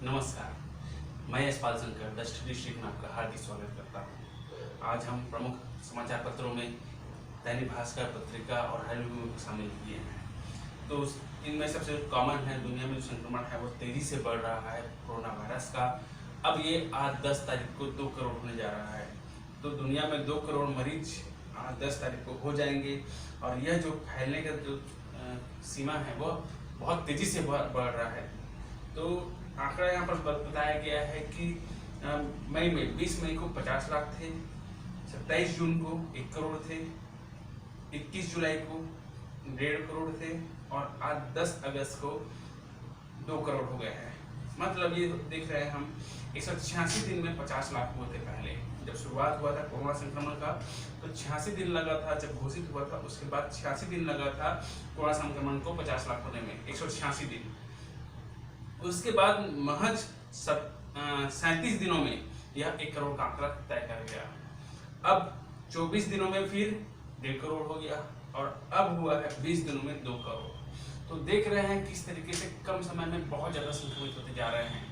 नमस्कार, मैं Yashpal Shankar the study street में आपका हार्दिक स्वागत करता हूँ। आज हम प्रमुख समाचार पत्रों में दैनिक भास्कर पत्रिका और हेलो को शामिल किए हैं। तो इनमें सबसे कॉमन है, दुनिया में जो संक्रमण है वो तेज़ी से बढ़ रहा है कोरोना वायरस का। अब ये आज 10 तारीख को 2 करोड़ होने जा रहा है। तो दुनिया में 2 करोड़ मरीज आज 10 तारीख को हो जाएंगे और यह जो फैलने का जो सीमा है वो बहुत तेज़ी से बढ़ रहा है। तो आंकड़ा यहाँ पर बताया गया है कि मई में 20 मई को 50 लाख थे, 27 जून को 1 करोड़ थे, 21 जुलाई को 1.5 करोड़ थे और आज 10 अगस्त को 2 करोड़ हो गए हैं। मतलब ये देख रहे हैं हम 186 दिन में 50 लाख हुए थे। पहले जब शुरुआत हुआ था कोरोना संक्रमण का तो 86 दिन लगा था, जब घोषित हुआ था उसके बाद 86 दिन लगा था कोरोना संक्रमण को 50 लाख होने में, 186 दिन। उसके बाद महज 37 दिनों में यह 1 करोड़ का आंकड़ा तय कर गया। अब 24 दिनों में फिर 1.5 करोड़ हो गया और अब हुआ है 20 दिनों में 2 करोड़। तो देख रहे हैं किस तरीके से कम समय में बहुत ज़्यादा संक्रमित होते जा रहे हैं।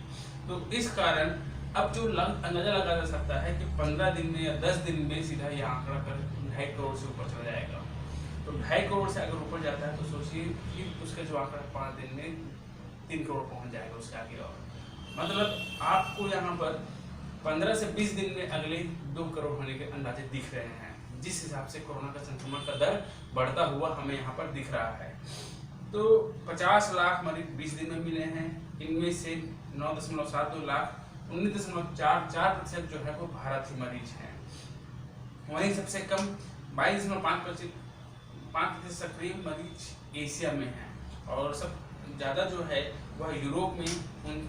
तो इस कारण अब जो अंदाजा लगाया जा सकता है कि 15 दिन में या 10 दिन में सीधा यह आंकड़ा कर 2.5 करोड़ से ऊपर चला जाएगा। तो 2.5 करोड़ से अगर ऊपर जाता है तो सोचिए कि उसका जो आंकड़ा 5 दिन में 3 करोड़ पहुंच जाएगा उसके आगे। और मतलब आपको यहाँ पर 15 से 20 दिन में अगले 2 करोड़ होने के अंदाजे दिख रहे हैं। जिस हिसाब से कोरोना का संक्रमण का दर बढ़ता हुआ हमें यहाँ पर दिख रहा है। तो 50 लाख मरीज 20 दिन में मिले हैं। इनमें से 9.72 लाख 19.44% जो है वो भारत के मरीज हैं। वहीं सबसे कम 22.5% सक्रिय मरीज एशिया में हैं और सब ज़्यादा जो है वह यूरोप में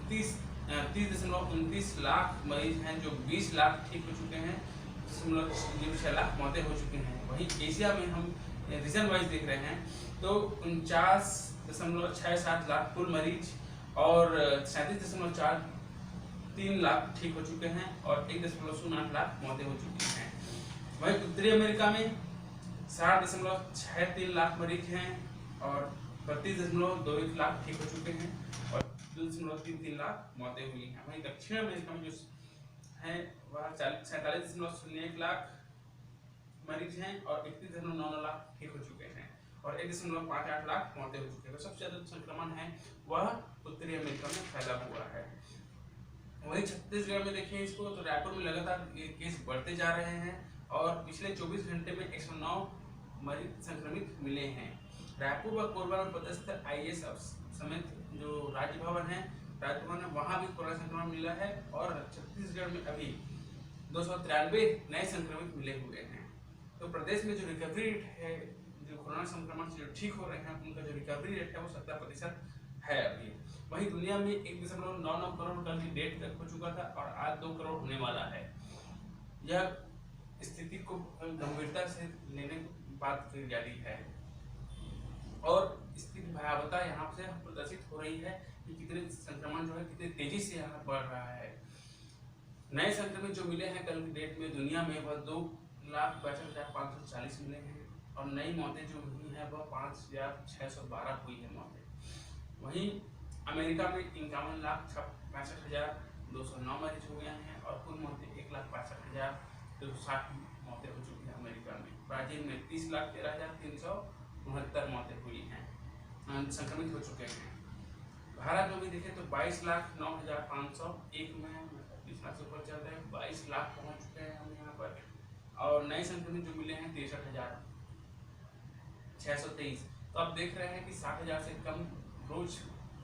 30.29 लाख मरीज हैं, जो 20 लाख ठीक हो चुके हैं, 6 लाख मौतें हो चुकी हैं। वहीं एशिया में हम रीजन वाइज देख रहे हैं तो 49.67 लाख कुल मरीज और 37.43 लाख ठीक हो चुके हैं और 1.08 लाख मौतें हो चुकी हैं। वहीं उत्तरी अमेरिका में 60.63 लाख मरीज हैं और 32.21 लाख ठीक हो चुके हैं और 2.33 लाख मौतें हुई हैं। वहीं दक्षिण अमेरिका में जो है वह 47.01 लाख मरीज हैं और 31.99 लाख ठीक हो चुके हैं और 1.58 लाख मौतें हो चुकी हैं। तो सबसे ज़्यादा संक्रमण है वह उत्तरी अमेरिका में फैला हुआ है। वहीं छत्तीसगढ़ में देखिए इसको तो रायपुर में लगातार ये केस बढ़ते जा रहे हैं और पिछले 24 घंटे में 109 मरीज संक्रमित मिले हैं। रायपुर व कोरबा में पदस्थ IAS समेत जो राज्य भवन है वहाँ भी कोरोना संक्रमण मिला है और छत्तीसगढ़ में अभी 293 नए संक्रमित मिले हुए हैं। तो प्रदेश में जो रिकवरी रेट है, जो कोरोना संक्रमण से जो ठीक हो रहे हैं उनका जो रिकवरी रेट है वो 70% है अभी। वहीं दुनिया में 1.99 करोड़ का भी डेट हो चुका था और आज 2 करोड़ होने वाला है। यह स्थिति को गंभीरता से लेने की बात की जा रही है और इसकी भयावहता यहाँ से प्रदर्शित हो रही है कि कितने संक्रमण जो है कितने तेजी से यहाँ बढ़ रहा है। नए संक्रमित जो मिले हैं कल की डेट में दुनिया में वह 2,62,540 मिले हैं और नई मौतें जो हुई हैं वह 5,612 हुई है मौतें। वहीं अमेरिका में 51,65,209 मरीज हुए हैं और कुल मौतें 1,62,260 मौतें हो चुकी हैं अमेरिका में। ब्राजील में 30,13,369 मौतें हुई हैं, संक्रमित हो चुके हैं। भारत में भी देखें तो 22,09,501 में 20 लाख से ऊपर चल रहे हैं, 22 लाख पहुंच चुके हैं हम यहाँ पर और नए संक्रमित जो मिले हैं 63,623। तो आप देख रहे हैं कि 60,000 से कम रोज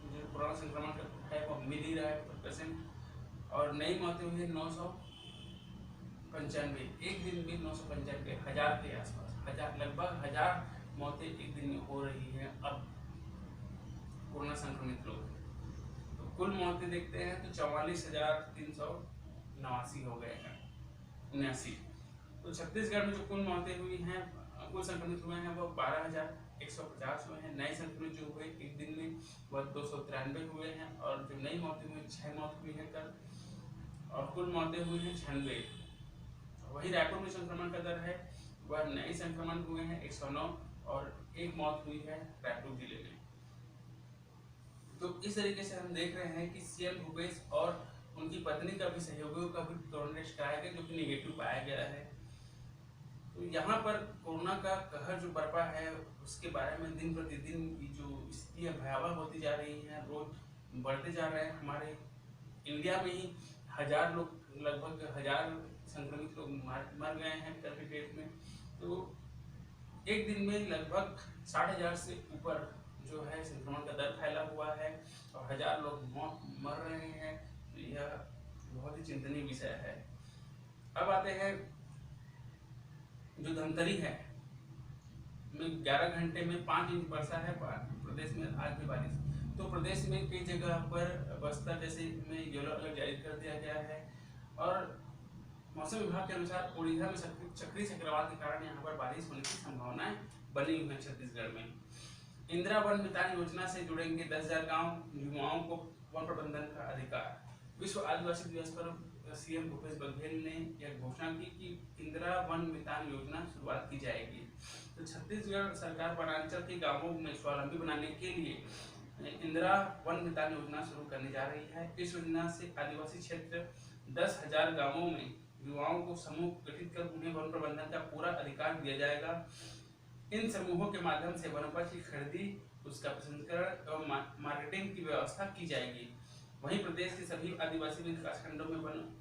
जो कोरोना संक्रमण है वो मिल ही रहा है पेशेंट और नई मौतें हुई है 995, एक दिन में 995, 1000 के आसपास, लगभग 1000 मौतें एक दिन में हो रही हैं अब कोरोना संक्रमित लोग। तो कुल मौतें देखते हैं तो 44,389 हो गए हैं, 79। तो छत्तीसगढ़ में जो कुल मौतें हुई हैं, कुल संक्रमित हुए हैं वो 12,150 हुए हैं। नए संक्रमित जो हुए एक दिन में वह 293 हुए हैं और जो नई मौतें हुई 6 मौत हुई है कल और कुल मौतें हुई हैं 96। वही रायपुर में संक्रमण का दर है वह नए संक्रमण हुए हैं 109 और 1 मौत हुई है रायपुर जिले में। तो इस तरीके से हम देख रहे हैं कि सीएम भूपेश और उनकी पत्नी का भी सहयोगियों का भी कोरोना टेस्ट कराया गया, जो कि निगेटिव पाया गया है। तो यहाँ पर कोरोना का कहर जो बरपा है, उसके बारे में दिन प्रतिदिन की जो स्थितियाँ भयावह होती जा रही हैं, रोज बढ़ते जा रहे हैं। हमारे इंडिया में ही 1000 लोग, लगभग 1000 संक्रमित लोग मर गए हैं कल के डेट में। तो एक दिन में लगभग 60,000 से ऊपर जो है संक्रमण का दर फैला हुआ है और 1000 लोग मर रहे हैं। तो यह बहुत ही चिंतनीय विषय है। अब आते हैं जो धमतरी है में 11 घंटे में 5 इंच वर्षा है प्रदेश में आज भी बारिश। तो प्रदेश में कई जगह पर बस्तर जैसे में येलो अलर्ट जारी कर दिया गया है और मौसम विभाग के अनुसार उड़ीसा में चक्रीय चक्रवात के कारण यहाँ पर बारिश होने की संभावनाएं बनी हुई है छत्तीसगढ़ में। इंदिरा वन मितान योजना से जुड़ेंगे 10,000 गाँव, युवाओं को वन प्रबंधन का अधिकार। विश्व आदिवासी दिवस पर सीएम भूपेश बघेल ने यह घोषणा की कि इंदिरा वन मितान योजना शुरुआत की जाएगी। तो छत्तीसगढ़ सरकार वनांचल के गांवों में स्वावलंबी बनाने के लिए इंदिरा वन मितान योजना शुरू करने जा रही है। इस योजना से आदिवासी क्षेत्र 10,000 गांवों में युवाओं को समूह गठित कर उन्हें वन प्रबंधन का पूरा अधिकार दिया जाएगा। इन समूहों के माध्यम से वनोपज की खरीदी, उसका प्रसंस्करण एवं मार्केटिंग की व्यवस्था की जाएगी। वहीं प्रदेश के सभी आदिवासी विकास खंडों में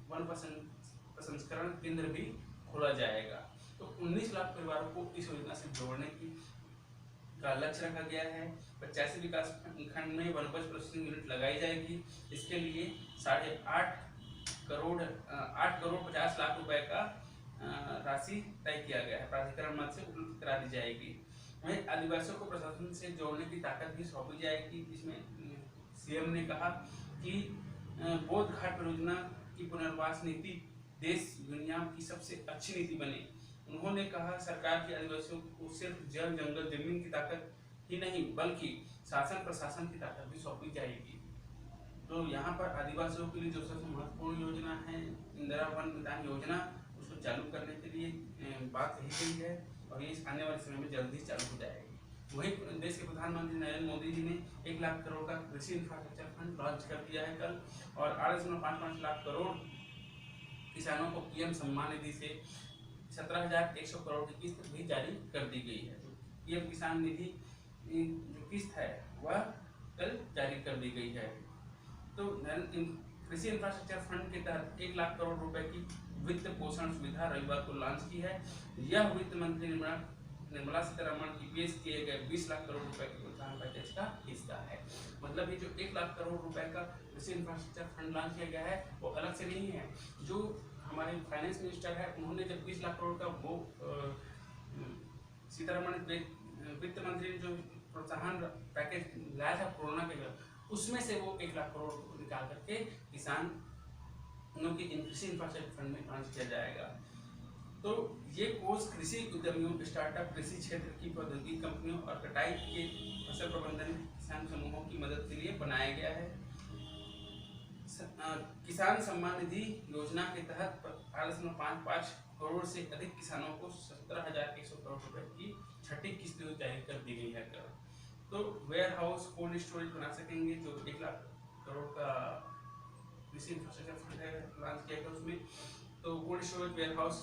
वन प्रसंस्करण केंद्र भी खोला जाएगा। तो 19 लाख परिवारों को इस योजना से जोड़ने की का लक्ष्य रखा गया है। 85 विकास खंड में वनोपज प्रोसेसिंग यूनिट लगाई जाएगी। इसके लिए 8.5 करोड़ 50 लाख रुपए का राशि तय किया गया है, प्राधिकरण मद से उपलब्ध करा दी जाएगी। वहीं आदिवासियों को प्रशासन से जोड़ने की ताकत भी सौंपी जाएगी। इसमें सीएम ने कहा कि बौद्ध घाट परियोजना की पुनर्वास नीति देश दुनिया की सबसे अच्छी नीति बने। उन्होंने कहा सरकार की आदिवासियों को सिर्फ जल, जंगल, जमीन की ताकत ही नहीं बल्कि शासन प्रशासन की ताकत भी सौंपी जाएगी। तो यहाँ पर आदिवासियों के लिए जो सबसे महत्वपूर्ण योजना है इंदिरा वन मितान योजना, उसको चालू करने के लिए बात कही गई है और ये आने वाले समय में जल्दी चालू हो जाएगी। वहीं देश के प्रधानमंत्री नरेंद्र मोदी जी ने 1 लाख करोड़ का कृषि इंफ्रास्ट्रक्चर फंड लॉन्च कर दिया है कल और 8.55 लाख करोड़ किसानों को पीएम सम्मान निधि से 17,100 करोड़ की किस्त भी जारी कर दी गई है। तो पीएम किसान निधि जो किस्त है वह कल जारी कर दी गई है। तो कृषि इंफ्रास्ट्रक्चर फंड के तहत 1 लाख करोड़ रुपए की वित्त पोषण सुविधा रविवार को लॉन्च की है। यह वित्त मंत्री निर्मला सीतारमण की पेश किए गए 20 लाख करोड़ रुपए के प्रोत्साहन पैकेज का हिस्सा है। मतलब ये जो 1 लाख करोड़ रुपए का कृषि इंफ्रास्ट्रक्चर फंड लॉन्च किया गया है वो अलग से नहीं है। जो हमारे फाइनेंस मिनिस्टर है उन्होंने जब 20 लाख करोड़ का वो सीतारमण वित्त मंत्री ने जो प्रोत्साहन पैकेज लाया था कोरोना के बाद, उसमें से वो 1 लाख करोड़ को निकाल करके किसान की कृषि इंफ्रास्ट्रक्चर फंड में लॉन्च किया जाएगा। तो ये कोर्स कृषि उद्यमियों, स्टार्टअप, कृषि क्षेत्र की प्रौद्योगिकी कंपनियों और कटाई के फसल प्रबंधन किसान समूहों की मदद के लिए बनाया गया है। किसान सम्मान निधि योजना के तहत 8.55 करोड़ से अधिक किसानों को 17,100 करोड़ रुपए की छठी किस्त जारी कर दी गई है। तो वेयर हाउस, कोल्ड स्टोरेज बना सकेंगे। जो 1 लाख करोड़ का कृषि इंफ्रास्ट्रक्चर फंड है लॉन्च किया गया उसमें, तो cold storage, warehouse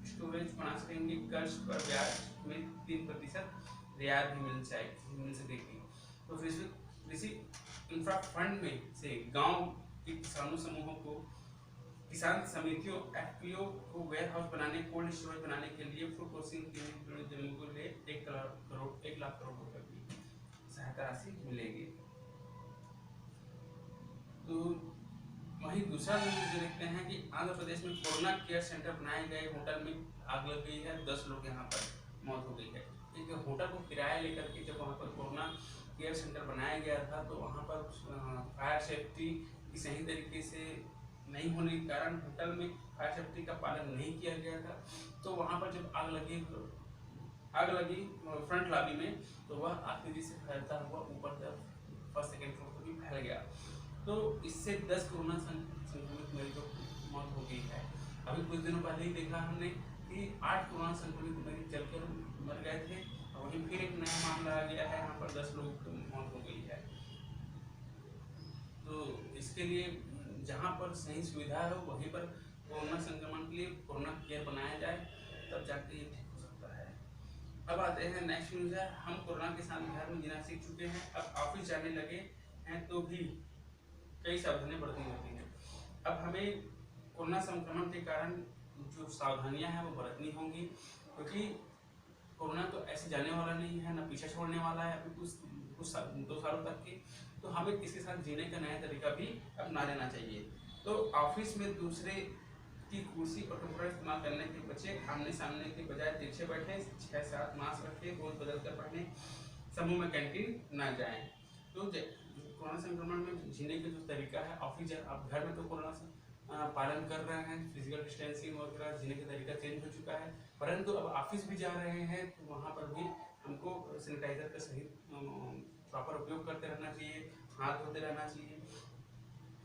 storage बना सकेंगे। कर्ज पर ब्याज में 3% रियायत भी मिल सकेगी। तो कृषि इंफ्रा फंड में से गांव के किसानों समूहों को, किसान समितियों, एफपीओ को वेयर हाउस बनाने, कोल्ड स्टोरेज बनाने के लिए फूड प्रोसेसिंग यूनिट के लिए 1 लाख करोड़ रुपए की सहायता राशि मिलेगी। तो वहीं दूसरा जो देखते हैं कि आंध्र प्रदेश में कोरोना केयर सेंटर बनाए गए होटल में आग लग गई है, 10 लोग यहाँ पर मौत हो गई है। एक होटल को किराया लेकर के जब वहाँ पर कोरोना केयर सेंटर बनाया गया था तो वहाँ पर फायर सेफ्टी की सही तरीके से नहीं होने के कारण होटल में फायर सेफ्टी का पालन नहीं किया गया था। तो वहाँ पर जब आग लगी फ्रंट लॉबी में, तो वह आग तेजी से फैलता हुआ ऊपर तक फर्स्ट सेकेंड फ्लोर पर भी फैल गया। तो इससे 10 कोरोना संक्रमित मरीजों की मौत हो गई है। अभी कुछ दिनों पहले ही देखा हमने कि 8 कोरोना संक्रमित मरीज जलकर मर गए थे और वहीं फिर एक नया मामला आ गया है, यहाँ पर 10 लोग की मौत हो गई है। तो इसके लिए जहाँ पर सही सुविधा है वहीं पर कोरोना संक्रमण के लिए कोरोना केयर बनाया जाए, तब जाके ये ठीक हो सकता है। अब आते हैं नेक्स्ट न्यूज़ है, हम कोरोना के साथ घर में जीना सीख चुके हैं, अब ऑफिस जाने लगे हैं तो भी कई सावधानियां बरतनी होती हैं। अब हमें कोरोना संक्रमण के कारण जो सावधानियां हैं वो बरतनी होंगी, क्योंकि कोरोना तो ऐसे जाने वाला नहीं है, ना पीछे छोड़ने वाला है अभी कुछ 2 सालों तक के। तो हमें इसके साथ जीने का नया तरीका भी अपना लेना चाहिए। तो ऑफिस में दूसरे की कुर्सी और कंप्यूटर इस्तेमाल करने के बच्चे आमने सामने के बजाय तिरछे बैठे, 6-7 मास्क रखें, रोज बदल कर पहने, समूह में कैंटीन ना जाएं। तो कोरोना संक्रमण में जीने का जो तरीका है, ऑफिस आप घर में तो कोरोना से पालन कर रहे हैं, फिजिकल डिस्टेंसिंग वगैरह, जीने का तरीका चेंज हो चुका है, परंतु अब ऑफिस भी जा रहे हैं तो वहाँ पर भी हमको सैनिटाइजर का सही प्रॉपर उपयोग करते रहना चाहिए, हाथ धोते रहना चाहिए,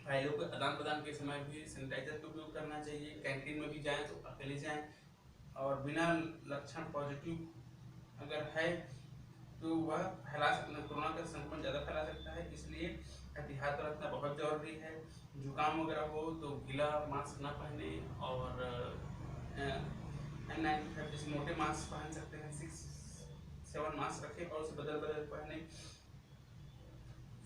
फाइलों के आदान प्रदान के समय भी सैनिटाइजर का उपयोग करना चाहिए, कैंटीन में भी जाएँ तो अकेले जाएँ, और बिना लक्षण पॉजिटिव अगर है तो वह फैला सकता, कोरोना का संक्रमण ज़्यादा फैला सकता है, इसलिए एहतियात रखना बहुत ज़रूरी है। जुकाम वगैरह हो तो गीला मास्क ना पहने, और N95 जैसे मोटे मास्क पहन सकते हैं, 6-7 मास्क रखें और उसे बदल बदल पहने।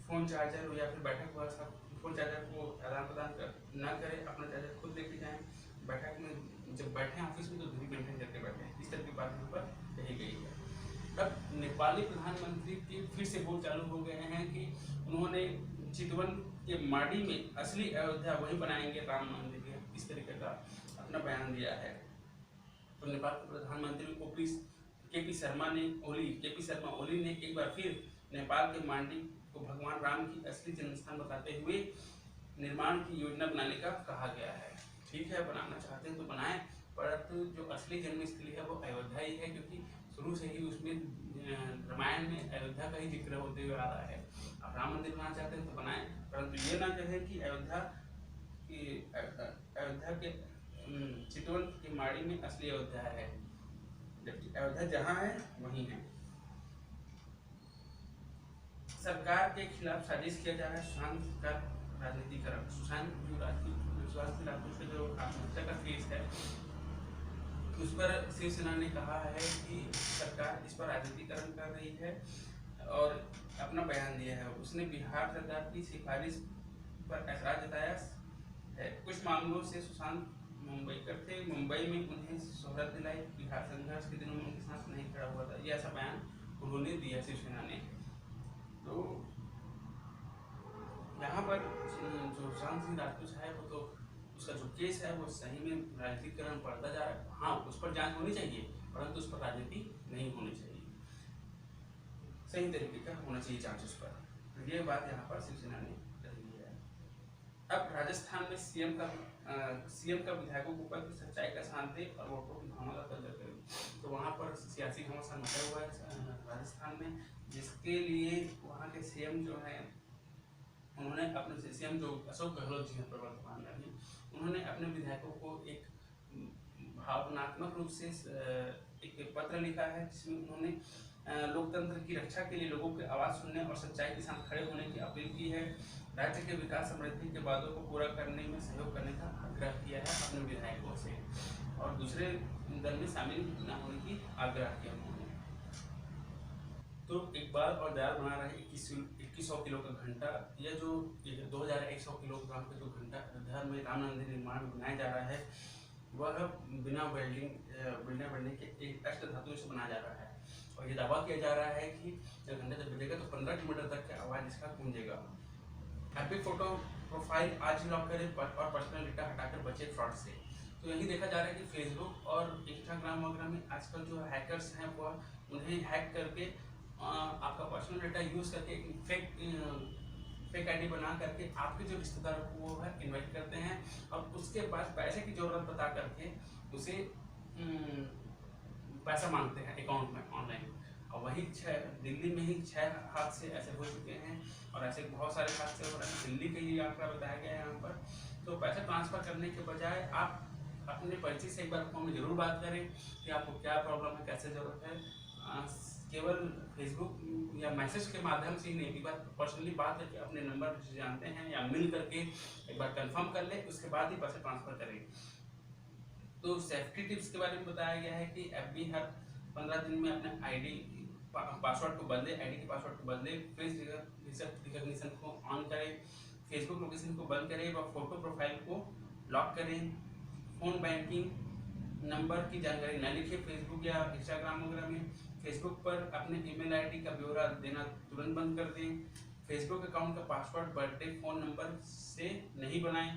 फ़ोन चार्जर हो या फिर बैठक व्यवस्था, फ़ोन चार्जर को आदान प्रदान ना करें, अपना चार्जर खुद लेके जाएँ। बैठक में जब बैठें ऑफिस में तो दूरी मेंटेन करके बैठें, इस तरह की बात यहाँ पर कही गई है। अब नेपाली प्रधानमंत्री के फिर से बोल चालू हो गए हैं कि उन्होंने चितवन के माड़ी में असली अयोध्या वही बनाएंगे राम मंदिर, इस तरीके का अपना बयान दिया है। तो नेपाल के प्रधानमंत्री केपी शर्मा ओली ने एक बार फिर नेपाल के मांडी को भगवान राम की असली जन्मस्थान बताते हुए निर्माण की योजना बनाने का कहा गया है। ठीक है, बनाना चाहते हैं तो बनाएं, परंतु जो असली जन्मस्थली है वो अयोध्या ही है, क्योंकि शुरू से ही उसमें रामायण में अयोध्या का ही जिक्र होते हुए आ रहा है। आप राम मंदिर बनाना चाहते हैं तो बनाएं, परंतु ये ना कहें कि अयोध्या के चितवन की माड़ी में असली अयोध्या है, जबकि अयोध्या जहाँ है वहीं है। सरकार के खिलाफ साजिश किया जा रहा है, सुशांत का राजनीतिकरण। सुशांत राजपूत का जो आत्महत्या का केस है उस पर शिवसेना ने कहा है कि सरकार इस पर राजनीतिकरण कर रही है और अपना बयान दिया है। उसने बिहार सरकार की सिफारिश पर ऐतराज जताया है। कुछ मामलों से सुशांत मुंबईकर थे, मुंबई में उन्हें शोहरत दिलाई, बिहार संघर्ष के दिनों में उनके साथ नहीं खड़ा हुआ था, ये ऐसा बयान उन्होंने दिया शिवसेना ने। तो यहाँ पर जो सुशांत सिंह राजपूत है वो तो उसका जो केस है वो सही में राजनीतिकरण बढ़ता जा रहा है। हाँ, उस पर जांच होनी चाहिए, परंतु उस पर राजनीति नहीं होनी चाहिए, सही तरीके का होना चाहिए जांच उस पर। तो ये बात यहाँ पर शिवसेना ने कही है। अब राजस्थान में सीएम का विधायकों के ऊपर सच्चाई का साथ दे और वोटों की भावना का कदर करे। तो वहाँ पर सियासी घमासान मचा हुआ है राजस्थान में, जिसके लिए वहाँ के सीएम जो है उन्होंने अपने सीएम जो अशोक गहलोत जी हैं प्रवर्तमान में, उन्होंने अपने विधायकों को एक भावनात्मक रूप से एक पत्र लिखा है, जिसमें उन्होंने लोकतंत्र की रक्षा के लिए लोगों की आवाज़ सुनने और सच्चाई के साथ खड़े होने की अपील की है। राज्य के विकास समृद्धि के वादों को पूरा करने में सहयोग करने का आग्रह किया है अपने विधायकों से, और दूसरे दल में शामिल न होने की आग्रह किया उन्होंने। तो एक बार और दयाल बना रहे 2100 किलो का घंटा, यह जो 2100 किलोग्राम का जो घंटा अयोध्या में राम मंदिर निर्माण में बनाया जा रहा है, वह बिना वेल्डिंग के एक अष्ट धातु से बनाया जा रहा है। और ये दावा किया जा रहा है कि जब घंटा जब बजेगा तो 15 किलोमीटर तक की आवाज़ इसका गूंजेगा। एपिक फोटो प्रोफाइल आज ही लॉक करें और पर्सनल डेटा हटाकर बचे फ्रॉड से। तो यही देखा जा रहा है कि फेसबुक और इंस्टाग्राम वगैरह में आजकल जो हैकर्स हैं वह उन्हें हैक करके आपका पर्सनल डेटा यूज़ करके फेक आईडी बना करके आपके जो रिश्तेदार को वो है इन्वाइट करते हैं, और उसके बाद पैसे की ज़रूरत बता करके उसे पैसा मांगते हैं अकाउंट में ऑनलाइन। और वही दिल्ली में ही 6 हादसे ऐसे हो चुके हैं, और ऐसे बहुत सारे हादसे हो रहे हैं। दिल्ली का ये आंकड़ा बताया गया है यहाँ पर। तो पैसा ट्रांसफ़र करने के बजाय आप अपने परिचय से एक बार फोन में ज़रूर बात करें कि आपको क्या प्रॉब्लम है, कैसे ज़रूरत है, केवल फेसबुक या मैसेज के माध्यम से ही नहीं, एक बार पर्सनली बात करके अपने नंबर से जानते हैं या मिल करके एक बार कंफर्म कर ले, उसके बाद ही पैसे ट्रांसफर करें। तो सेफ्टी टिप्स के बारे में बताया गया है कि एफबी हर 15 दिन में अपने आईडी पासवर्ड को बदले, आईडी के पासवर्ड को बदले, फेस रिकॉग्निशन को ऑन करें, फेसबुक लोकेशन को बंद करें व फोटो प्रोफाइल को लॉक करें, फोन बैंकिंग नंबर की जानकारी न लिखे फेसबुक या इंस्टाग्राम वगैरह में, फेसबुक पर अपने ईमेल आईडी का ब्यौरा देना तुरंत बंद कर दें, फेसबुक अकाउंट का पासवर्ड बर्थडे फ़ोन नंबर से नहीं बनाएं,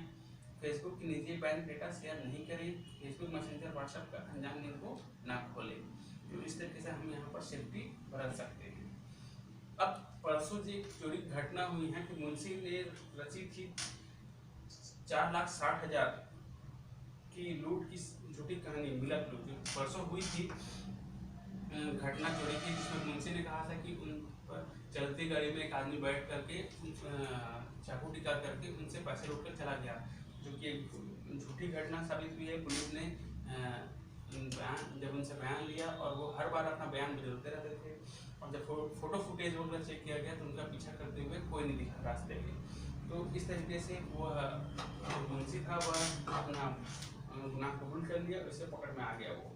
फेसबुक की निजी बैंक डेटा शेयर नहीं करें, फेसबुक मैसेंजर व्हाट्सएप का अनजान लिंक को ना खोलें। तो इस तरीके से हम यहाँ पर सेफ्टी बरत सकते हैं। अब परसों जी एक चोरी की घटना हुई है कि मुंशी ने रची थी 4,60,000 की लूट की झूठी कहानी मिलक लूट परसों हुई थी घटना चोरी की, जिसमें मुंशी ने कहा था कि उन पर चलती गाड़ी में एक आदमी बैठ करके चाकू टिका करके उनसे पैसे लूट कर चला गया, जो कि एक झूठी घटना साबित हुई है। पुलिस ने जब उनसे बयान लिया और वो हर बार अपना बयान बदलते रहते थे, और जब फोटो फुटेज वगैरह चेक किया गया तो उनका पीछा करते हुए कोई नहीं दिखा रास्ते में। तो इस तरीके से वो मुंशी था वह अपना गुनाह कबूल कर लिया, उससे पकड़ में आ गया। वो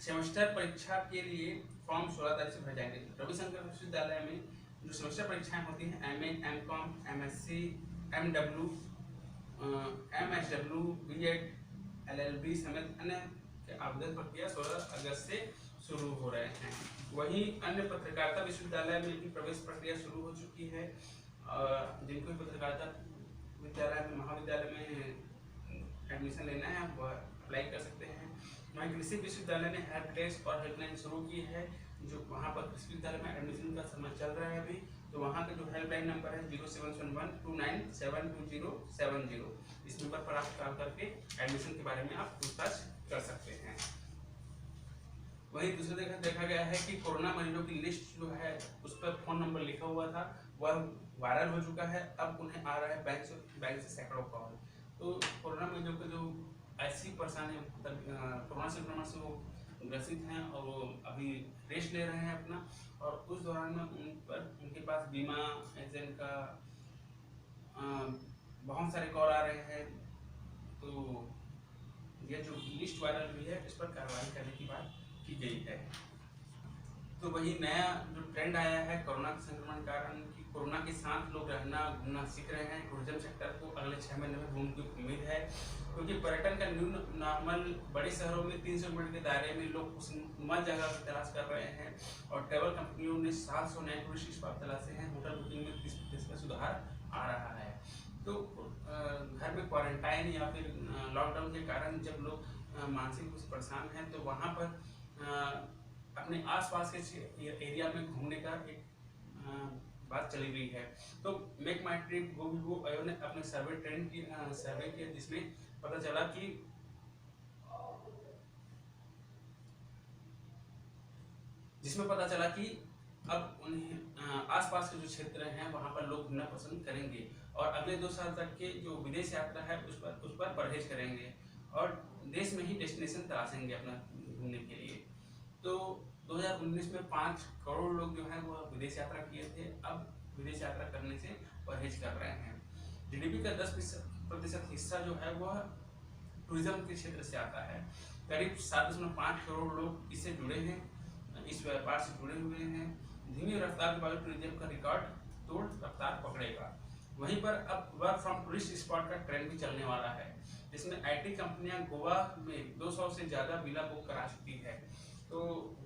सेमेस्टर परीक्षा के लिए फॉर्म 16 तारीख से भरे जाएंगे। रविशंकर विश्वविद्यालय में जो सेमेस्टर परीक्षाएं होती हैं, MA, MCom, MSc, MW, MSW, BEd, LLB समेत अन्य के आवेदन प्रक्रिया 16 अगस्त से शुरू हो रहे हैं। वहीं अन्य पत्रकारिता विश्वविद्यालय में भी प्रवेश प्रक्रिया शुरू हो चुकी है। जिनको पत्रकारिता विद्यालय में महाविद्यालय में एडमिशन लेना है वह अप्लाई कर सकते हैं। वहीं कृषि विश्वविद्यालय ने हेल्प डेस्क और हेल्पलाइन शुरू की है, जो वहाँ पर कृषि विद्यालय में एडमिशन का समय चल रहा है अभी, तो वहाँ का जो हेल्पलाइन नंबर है 0711297070, इस नंबर पर आप कॉल करके एडमिशन के बारे में आप पूछताछ कर सकते हैं। वहीं दूसरी जगह देखा गया है कि कोरोना मरीजों की लिस्ट जो है उस पर फोन नंबर लिखा हुआ था, वह वायरल हो चुका है। अब उन्हें आ रहा है बैंक से सैकड़ों कॉल। तो कोरोना मरीजों को जो ऐसी परेशानी कोरोना संक्रमण से वो ग्रसित हैं और वो अभी रेस्ट ले रहे हैं अपना, और उस दौरान में उनके पास बीमा एजेंट का बहुत सारे कॉल आ रहे हैं। तो ये जो लिस्ट वायरल हुई है इस पर कार्रवाई करने की बात की गई है। तो वही नया जो ट्रेंड आया है कोरोना के संक्रमण के कारण कि कोरोना के साथ लोग रहना घूमना सीख रहे हैं। टूरिज्म सेक्टर को अगले 6 महीने में बूम की उम्मीद है, क्योंकि पर्यटन का न्यू नॉर्मल बड़े शहरों में 300 मीटर के दायरे में लोग उस मत जगह की तलाश कर रहे हैं, और ट्रैवल कंपनियों ने 700 नए टूरिस्ट स्पॉट तलाशे हैं। होटल बुकिंग में 30% का सुधार आ रहा है। तो घर में क्वारंटाइन या फिर लॉकडाउन के कारण जब लोग मानसिक रूप से परेशान हैं, तो वहाँ पर अपने आसपास के एरिया में घूमने का एक बात चली गई है। तो मेक माई ट्रिप गो आयोग ने अपने सर्वे किया, जिसमें पता चला कि अब उन्हें आसपास के जो क्षेत्र हैं वहाँ पर लोग घूमना पसंद करेंगे, और अगले 2 साल तक के जो विदेश यात्रा है उस पर परहेज करेंगे, और देश में ही डेस्टिनेशन तलाशेंगे अपना घूमने के लिए। तो 2019 में 5 करोड़ लोग जो हैं वो विदेश यात्रा किए थे, अब विदेश यात्रा करने से परहेज कर रहे हैं। जीडीपी का 10% हिस्सा जो है वह टूरिज्म के क्षेत्र से आता है। करीब 7.5 करोड़ लोग इससे जुड़े हैं, इस व्यापार से जुड़े हुए हैं। धीमी रफ्तार के बाद टूरिज्म का रिकॉर्ड तोड़ रफ्तार पकड़ेगा। वहीं पर अब वर्क फ्रॉम टूरिस्ट स्पॉट का ट्रेंड भी चलने वाला है, जिसमें आईटी कंपनियां गोवा में 200 से ज़्यादा विला बुक करा चुकी है। तो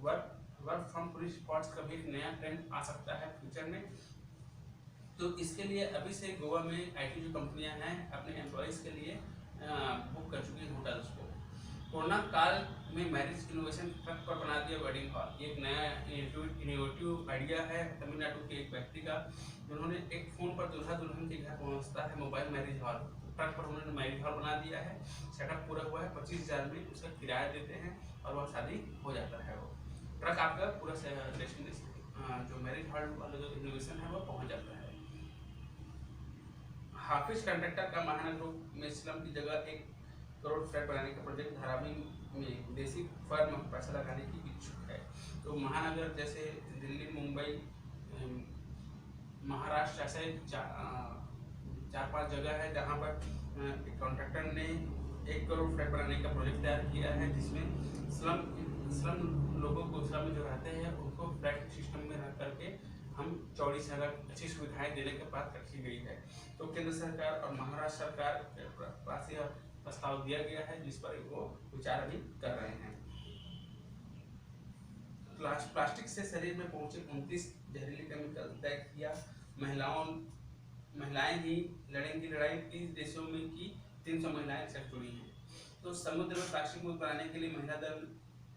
वर्क फ्रॉम टूरिस्ट स्पॉट्स का भी एक नया ट्रेंड आ सकता है फ्यूचर में। तो इसके लिए अभी से गोवा में आईटी जो कंपनियां हैं अपने एम्प्लॉयज़ के लिए बुक कर चुकी हैं होटल्स को। कोरोना काल में मैरिज इनोवेशन ट्रक पर बना दिया वेडिंग हॉल। ये एक नया इनोवेटिव आइडिया है तमिलनाडु के एक व्यक्ति का, जिन्होंने एक फ़ोन पर दूल्हा दुल्हन के घर पहुँचता है मोबाइल मैरिज हॉल, ट्रक पर उन्होंने मैरिज हॉल बना दिया है। सेटअप पूरा हुआ है, 25,000 में उसका किराया देते हैं और वह शादी हो जाता है। वो ट्रक आपका पूरा डेस्टिनेशन जो मैरिज हॉल वाला जो इनोवेशन है वो पहुँच जाता है। हाफिज कंडक्टर का महानगरों में स्लम की जगह एक करोड़ फ्लैट बनाने का प्रोजेक्ट धारावी में विदेशी फर्म पैसा लगाने की इच्छुक है। तो महानगर जैसे दिल्ली, मुंबई, महाराष्ट्र ऐसे 4-5 जगह है जहाँ पर कॉन्ट्रैक्टर ने 1 करोड़ फ्लैट बनाने का प्रोजेक्ट तैयार किया है, जिसमें स्लम लोगों को, स्लम में जो रहते हैं उनको फ्लैट सिस्टम में रह करके हम चौड़ी सड़क, अच्छी सुविधाएं देने की बात रखी गई है। तो केंद्र सरकार और महाराष्ट्र सरकार के पास यह प्रस्ताव दिया गया है, जिस पर वो विचार अभी कर रहे हैं। प्लास्टिक से शरीर में पहुंचे 29 जहरीले केमिकल तय किया। महिलाएं ही लड़ेंगी लड़ाई। 30 देशों में की 300 महिलाएं इससे जुड़ी हैं। तो समुद्र में प्लास्टिक मुक्त बनाने के लिए महिला दल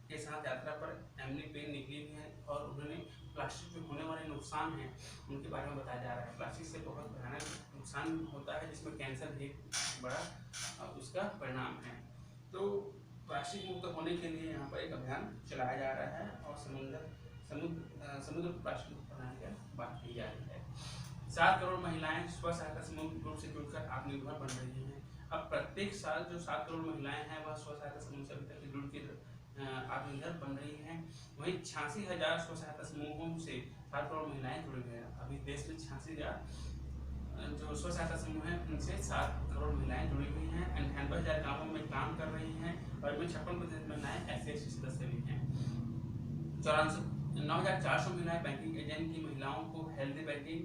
के साथ यात्रा पर एमिली पेन निकली हुई है और उन्होंने प्लास्टिक में होने वाले नुकसान हैं उनके बारे में बताया जा रहा है। प्लास्टिक से बहुत भयानक नुकसान होता है, जिसमें कैंसर भी बड़ा उसका परिणाम है। तो प्लास्टिक मुक्त होने के लिए यहाँ पर एक अभियान चलाया जा रहा है और समुद्र प्लास्टिक मुक्त बनाने की बात की जा रही है। 7 करोड़ महिलाएं स्व सहायता समूह ग्रुप से जुड़कर आत्मनिर्भर बन रही हैं। अब प्रत्येक साल जो 7 करोड़ महिलाएं हैं वह स्व सहायता समूह से अभी तक जुड़ के आत्मनिर्भर बन रही हैं। वहीं 86,000 स्व सहायता समूहों से 7 करोड़ महिलाएं जुड़ गई हैं। अभी देश में 86,000 जो स्व सहायता समूह हैं उनसे 7 करोड़ महिलाएं जुड़ी हुई हैं। 98,000 गाँवों में काम कर रही हैं और इनमें 56% महिलाएं SC/ST सदस्य भी हैं। 9,400 महिलाएं बैंकिंग एजेंट की महिलाओं को हेल्दी बैंकिंग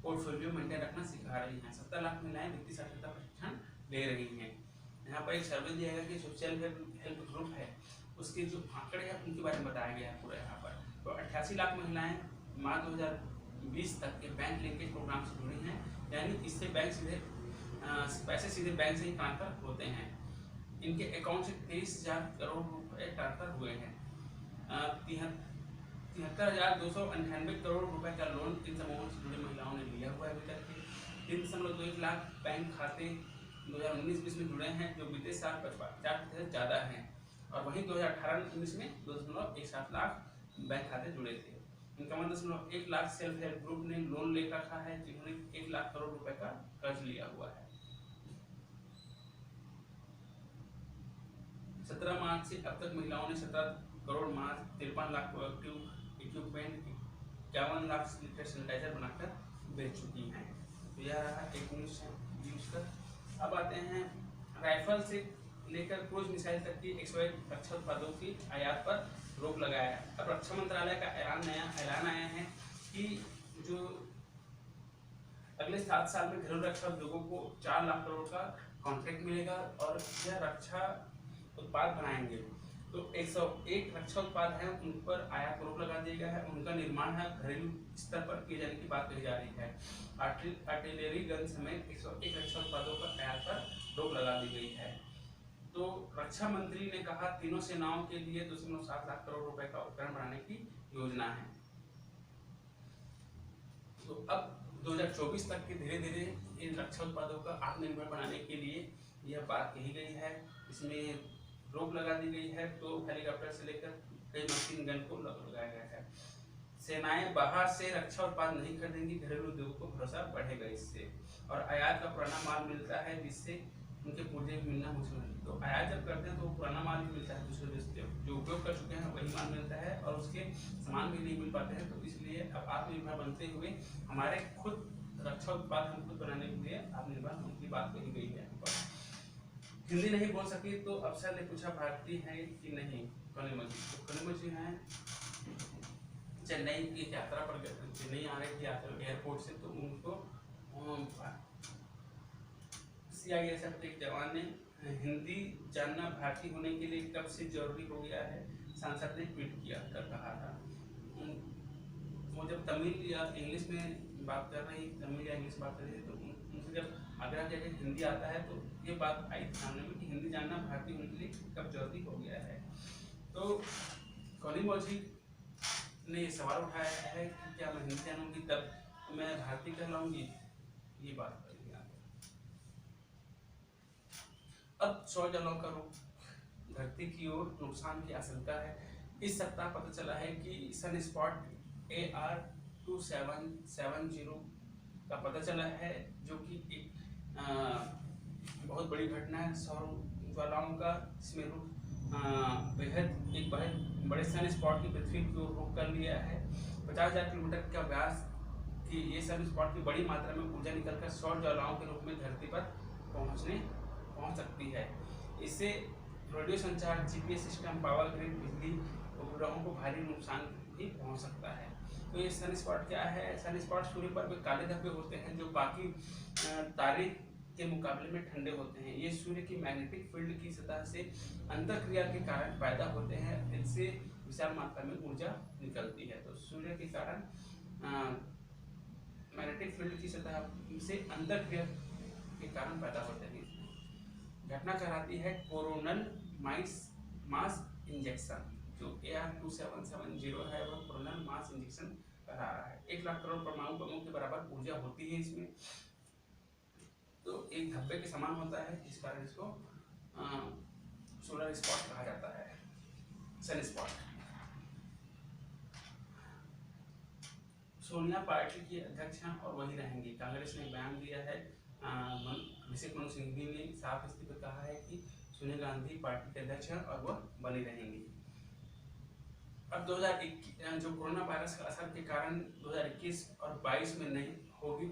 पोर्टफोलियो मेंटेन रखना सिखा रही हैं। 17 लाख महिलाएं वित्तीय साक्षरता प्रशिक्षण ले रही हैं। यहाँ पर एक सर्वे दिया गया कि सोशल हेल्प ग्रुप है, उसके जो आंकड़े हैं उनके बारे में बताया गया है पूरा यहाँ पर। तो 88 लाख महिलाएं मार्च 2020 तक के बैंक लिंकेज प्रोग्राम से जुड़ी हैं, यानी इससे बैंक सीधे पैसे सीधे बैंक से ही ट्रांसफर होते हैं। इनके अकाउंट से 23,000 करोड़ रुपए ट्रांसफर हुए हैं। 73,298 करोड़ रुपए का लोन इन समूहों से जुड़ी महिलाओं ने लिया हुआ है। अभी तक 3.1 लाख बैंक खाते 2019-20 में जुड़े हैं, जो बीते साल 4% ज़्यादा हैं। और वहीं 2018-19 में 2.17 लाख बैंक खाते जुड़े थे। इनका 1.1 लाख सेल्फ हेल्प ग्रुप ने लोन ले रखा है, जिन्होंने 1 लाख करोड़ रुपए का कर्ज लिया हुआ है। 17 मार्च से अब तक महिलाओं ने 17 crore mask, 53 lakh productive equipment, 51 lakh litre sanitiser बनाकर बेच चुकी हैं। तो यह रहा एक न्यूज का। अब आते हैं राइफल से लेकर क्रूज मिसाइल तक की 101 रक्षा उत्पादों की आयात पर रोक लगाया है। अब रक्षा मंत्रालय का ऐलान आया है कि जो अगले 7 साल में घरेलू रक्षा उद्योगों को 4 लाख करोड़ का कॉन्ट्रैक्ट मिलेगा और यह रक्षा उत्पाद बनाएंगे। तो 101 रक्षा उत्पाद हैं, उन पर आयात रोक लगा दिया गया है। उनका निर्माण है घरेलू स्तर पर किए जाने की बात कही जा रही है। आर्टिलरी गन समेत 101 रक्षा उत्पादों पर आयात पर रोक लगा दी गई है। तो रक्षा मंत्री ने कहा तीनों सेनाओं के लिए 2.7 लाख करोड़ रुपए का उपकरण बनाने की योजना है। तो अब 2024 तक के धीरे धीरे इन रक्षा उत्पादों का आत्मनिर्भर बनाने के लिए यह बात कही गई है। इसमें रोक लगा दी गई है। तो हेलीकॉप्टर से लेकर कई मशीन गन को लगाया गया है। सेनाएं बाहर से रक्षा उत्पाद नहीं खरीदेंगी, घरेलू उद्योग को भरोसा बढ़ेगा इससे। और आयात का पुराना माल मिलता है, जिससे उनके पूर्जे मिलना मुश्किल है। तो आयात जब करते हैं तो पुराना माल भी मिलता है, दूसरे देश से जो उपयोग कर चुके हैं वही माल मिलता है और उसके सामान भी नहीं मिल पाते हैं। तो इसलिए अब आत्मनिर्भर बनते हुए हमारे खुद रक्षा उत्पाद हम खुद बनाने के लिए आत्मनिर्भर होने की बात कही गई है। हिंदी नहीं बोल सकी तो अफसर ने पूछा भारतीय है कि नहीं। कनिमोझी तो कनिमोझी हैं चेन्नई की यात्रा पर, चेन्नई आ रहे थे एयरपोर्ट से, तो उनको CISF के एक जवान ने हिंदी जानना भारतीय होने के लिए कब से जरूरी हो गया है, सांसद ने ट्वीट किया कर कहा था। वो जब तमिल या इंग्लिश में बात कर रही, तमिल या इंग्लिश बात कर रही थी, तो उनसे जब आग्रह किया कि हिंदी आता है, तो ये बात आई सामने में कि हिंदी जानना भारतीय होने के लिए कब जरूरी हो गया है। तो कनिमोझी ने ये सवाल उठाया है कि क्या मैं हिंदी जानूंगी तब मैं भारतीय कहलाऊंगी, ये बात करेंगे। अब सौर जलों का रुख धरती की ओर, नुकसान की आशंका है। इस सप्ताह पता चला है कि सन स्पॉट AR2770 का पता चला है, जो कि एक बहुत बड़ी घटना है। सौर ज्वालाओं का, इसमें रुख बेहद बड़े सन स्पॉट की पृथ्वी की ओर रुख कर लिया है। 50,000 किलोमीटर का व्यास की ये सन स्पॉट की बड़ी मात्रा में ऊर्जा निकलकर सौर ज्वालाओं के रूप में धरती पर पहुंच सकती है। इससे रेडियो संचार, जीपीएस सिस्टम, पावर ग्रिड, बिजली उपग्रहों को भारी नुकसान भी पहुंच सकता है। तो ये सन स्पॉट क्या है? सन स्पॉट सूर्य पर वे काले धब्बे होते हैं जो बाकी तारे के मुकाबले में ठंडे होते हैं। ये सूर्य की मैग्नेटिक फील्ड की सतह से अंतःक्रिया के कारण पैदा होते हैं। इनसे विशाल मात्रा में ऊर्जा निकलती है। तो सूर्य के कारण मैग्नेटिक फील्ड की सतह से अंतःक्रिया के कारण पैदा होते हैं। घटना कहलाती है कोरोनल मास इंजेक्शन। जो AR-2770 है वह कोरोनल मास इंजेक्शन करा रहा है। 1 लाख करोड़ परमाणु बमों के बराबर ऊर्जा होती है इसमें। तो एक धब्बे के समान होता है, इस कारण इसको सोलर स्पॉट कहा जाता है, सन स्पॉट। सोनिया पार्टी की अध्यक्ष हैं और वही रहेंगी। कांग्रेस ने बयान दिया है, अभिषेक मनु सिंघवी ने साफ स्थिति पर कहा है कि सोनिया गांधी पार्टी के अध्यक्ष हैं और वह बनी रहेंगी। अब 2021 जो कोरोना वायरस का असर के कारण 2021 और 22 में नहीं होगी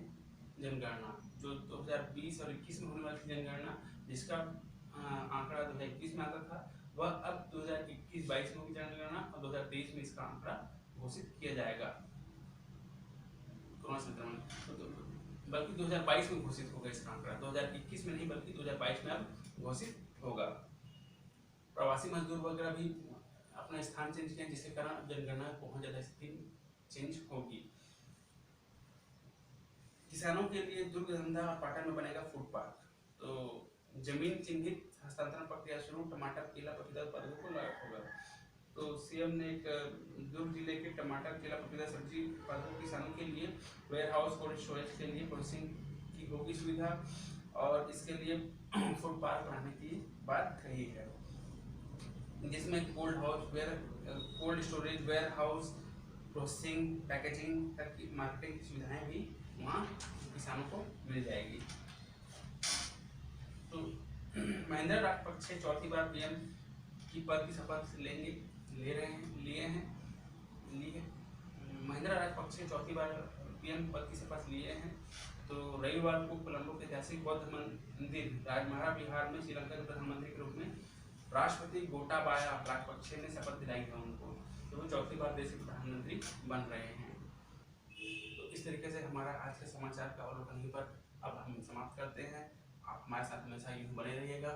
जनगणना। जो 2020 और 21 में होने वाली थी जनगणना, जिसका आंकड़ा 2021 में आता था, वह अब 2021-22 में होगी जनगणना और 2023 में इसका आंकड़ा घोषित किया जाएगा। कोरोना संक्रमण बल्कि 2022 में घोषित होगा इसका आंकड़ा, 2021 में नहीं बल्कि 2022 में अब घोषित होगा। प्रवासी मजदूर वगैरह भी अपना स्थान चेंज किया, जिसके कारण जनगणना बहुत ज्यादा स्थिति चेंज होगी। किसानों के लिए दुर्ग, धंधा और पाटन में बनेगा फूड पार्क। तो जमीन चिन्हित हस्तांतरण प्रक्रिया शुरू, टमाटर, केला, पपीता उत्पादकों को लाभ होगा। तो सीएम ने एक दुर्ग जिले के टमाटर, केला, पपीता, सब्जी उत्पादकों किसानों के लिए वेयर हाउस, कोल्ड स्टोरेज के लिए प्रोसेसिंग की होगी सुविधा, और इसके लिए फूड पार्क बनाने की बात कही है, जिसमें cold storage, warehouse, processing, packaging तक की मार्केटिंग की सुविधाएं भी वहाँ किसानों को मिल जाएगी। तो महेंद्र राजपक्षे चौथी बार पीएम की पद की शपथ महेंद्र राजपक्षे चौथी बार पीएम पद की शपथ लिए हैं। तो रविवार को कोलंबो के ऐतिहासिक बौद्ध मंदिर राजमारा विहार में श्रीलंका के प्रधानमंत्री के रूप में राष्ट्रपति गोटाबाया राजपक्षे ने शपथ दिलाई है उनको। तो वो चौथी बार देश के प्रधानमंत्री बन रहे हैं। तो इस तरीके से हमारा आज के समाचार का अवलोकन यहीं पर अब हम समाप्त करते हैं। आप हमारे साथ हमेशा यूं बने रहिएगा।